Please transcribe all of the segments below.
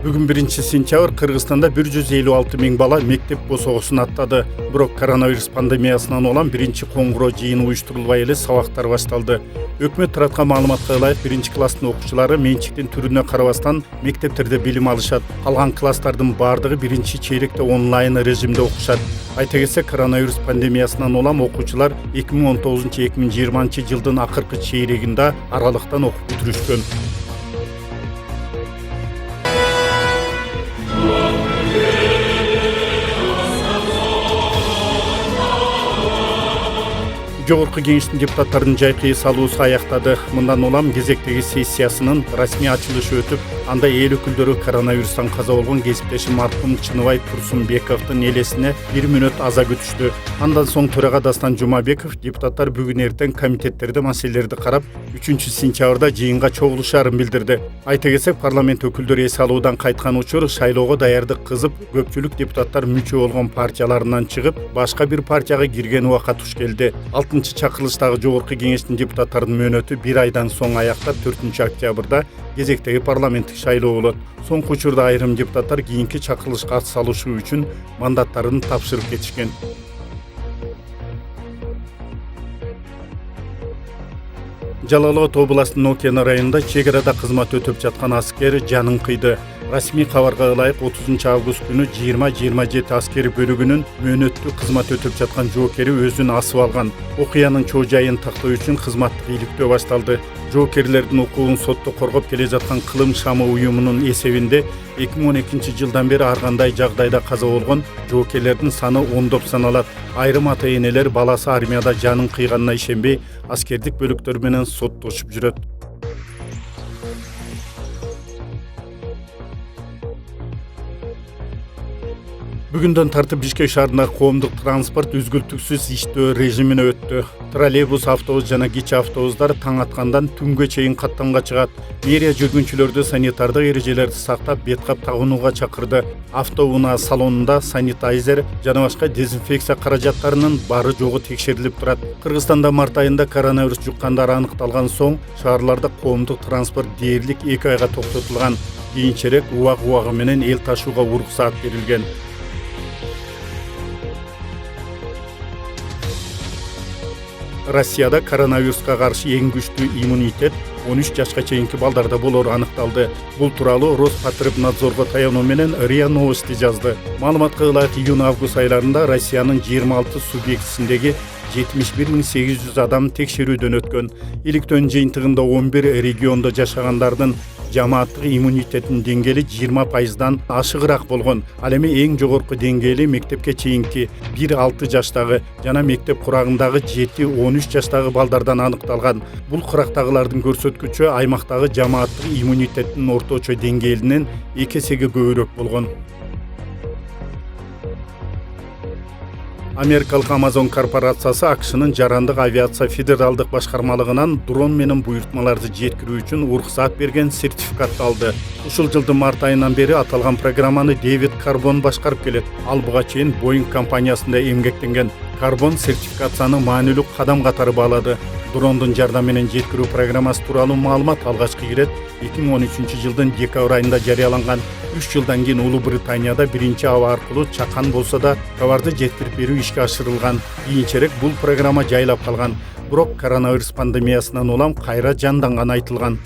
Бүгін 1 сентябрь Кыргызстанда 156 миң бала мектеп босогусун аттады. Бирок коронавирус пандемиясынан улам биринчи коңгуроо жыйын уюштурулбай эле сабактар башталды. Өкмөт тараткан маалыматка ылайык 1-класстын окуучулары менчиктин түрүнө карабастан мектептерде билим алышат. Калган класстардын бардыгы биринчи чейректе онлайн режимде окушат. Айта кетсек, коронавирус пандемиясынан улам окуучулар 2019-2020 жылдын акыркы чейрегинде аралыктан окуп бүтүрүшкөн. Жогорку кеңештин депутаттарынын жайкы эс алуусу аяктады. Мындан улам кезектеги сессиясынын расмий ачылышы өтүп, анда эл өкүлдөрү коронавирустан каза болгон кесиптешим маркум Чыныбай Турсунбековдун элесине 1 мүнөт аза күтүштү. Андан соң төрага Дастан Жумабеков депутаттар бүгүн эртең комитеттерде маселелерди карап, 3 сентябрда жыйынга чогулушаарын билдирди. Айта кетсек, парламент өкүлдөрү эс алуудан кайткан учур шайлоого даярдык кызып, көпчүлүк депутаттар мүчө болгон партияларынан чыгып, башка бир партияга кирген убакка туш келди. 6-чакырылыштагы жогорку кеңештин депутаттарынын мөөнөтү 1 айдан соң аяктап 4 октябрда кезектеги парламенттик шайлоо болот. Соңку учурда айрым депутаттар кийинки чакырылышка ат салышы үчүн мандаттарын тапшырып кетишкен. Жалал Абад областынын Окена районунда чек арада кызмат өтөп жаткан аскер жанын кыйды. Расмий кабарга ылайык 30 август күнү 20-27 аскери бөлүгүнүн мөөнөттүү кызмат өтөп жаткан жоокери өзүн асып алган. Окуянын чоо жайын тактоо үчүн кызматтык иликтөө башталды. Жоокерлердин укугун сотто коргоп келе жаткан Кылым шамы уюмунун эсебинде 2012 жылдан бери ар кандай жагдайда каза болгон жоокерлердин саны ондоп саналат. Айрым ата-энелер баласы армияда жанын кыйганына ишенбей, аскердик бөлүктөр менен соттошуп жүрөт. Бүгүндөн тартып Бишкек шаарындагы коомдук транспорт үзгүлтүксүз иштөө режимине өттү. Троллейбус, автобус жана кичи автобустар таң аткандан түнгө чейин каттамга чыгат. Мэрия жүргүнчүлөрдү санитардык эрежелерди сактап, беткап тагынууга чакырды. Автоунаа салонунда санитайзер жана башка дезинфекция каражаттарынын бары жогу текшерилип турат. Кыргызстанда март айында коронавирус жуккандар аныкталган соң шаарларда коомдук транспорт дээрлик 2 айга токтотулган. Кийинчерээк убак менен эл ташууга уруксаат берилген. Россияда коронавируска каршы эң күчтүү иммунитет 13 жашка чейинки балдарда болору аныкталды. Бул тууралуу Роспотребнадзорго таянуу менен РИА Новости жазды. Маалыматка ылайык июнь-август айларында Россиянын 26 субъектисиндеги 71.800 адам текшерүүдөн өткөн. Иликтөөнүн жыйынтыгында 11 региондо жашагандардын жамааттык иммунитеттин деңгээли 20%дан ашыгыраак болгон. Ал эми эң жогорку деңгээли мектепке чейинки 1-6 жаштагы жана мектеп курагындагы 7-13 жаштагы балдардан аныкталган. Бул курактагылардын көрсөткүчү аймактагы жамааттык иммунитеттин орточо деңгээлинен 2 эсеге көбүрөөк болгон. Америкалык Amazon корпорациясы АКШнын жарандык авиация федералдык башкармалыгынан дрон менен буйртмаларды жеткирүү үчүн уруксаат берген сертификат алды. Ушул жылдын март айынан бери аталган программаны Дэвид Карбон башкарып келет. Ал буга чейин Boeing компаниясында эмгектенген. Карбон сертификацияны маанилүү кадам катары баалады. Дрондун жардам менен жеткирүү программасы тууралуу маалымат алгачкы ирет 2013 жылдын декабрь айында жарыяланган. 3 жылдан кийин Улуу Британияда биринчи аба аркылуу чакан болсо да товарды жеткирип берүү ишке ашырылган. Кийинчерээк бул программа жайлап калган. Бирок коронавирус пандемиясынан улам кайра жанданган айтылган.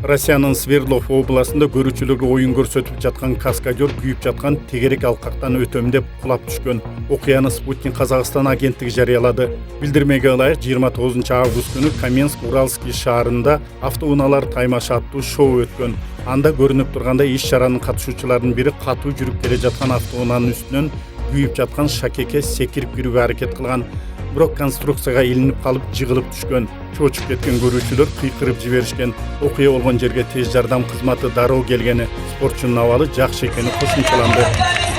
Россиянын Свердлов областында көрүүчүлөргө оюн көрсөтүп жаткан каскадер күйүп жаткан тегерек алкактан өтөм деп кулап түшкөн. Окуяны Спутник Казакстан агенттиги жарыялады. Билдирмеге ылайык 29 август күнү Каменск-Уральский шаарында автоунаалар таймашы аттуу шоу өткөн. Анда көрүнүп тургандай иш-чаранын катышуучуларынын бири катуу жүрүп келе жаткан автоунаанын үстүнөн күйүп жаткан шакекке секирип кирүүгө аракет кылган. Бирок конструкцияга илинип калып жыгылып түшкөн. Чочуп кеткен көрүүчүлөр кыйкырып жиберишкен. Окуя болгон жерге тез жардам кызматы дароо келгени, спортчунун абалы жакшы экени кошумчаланды.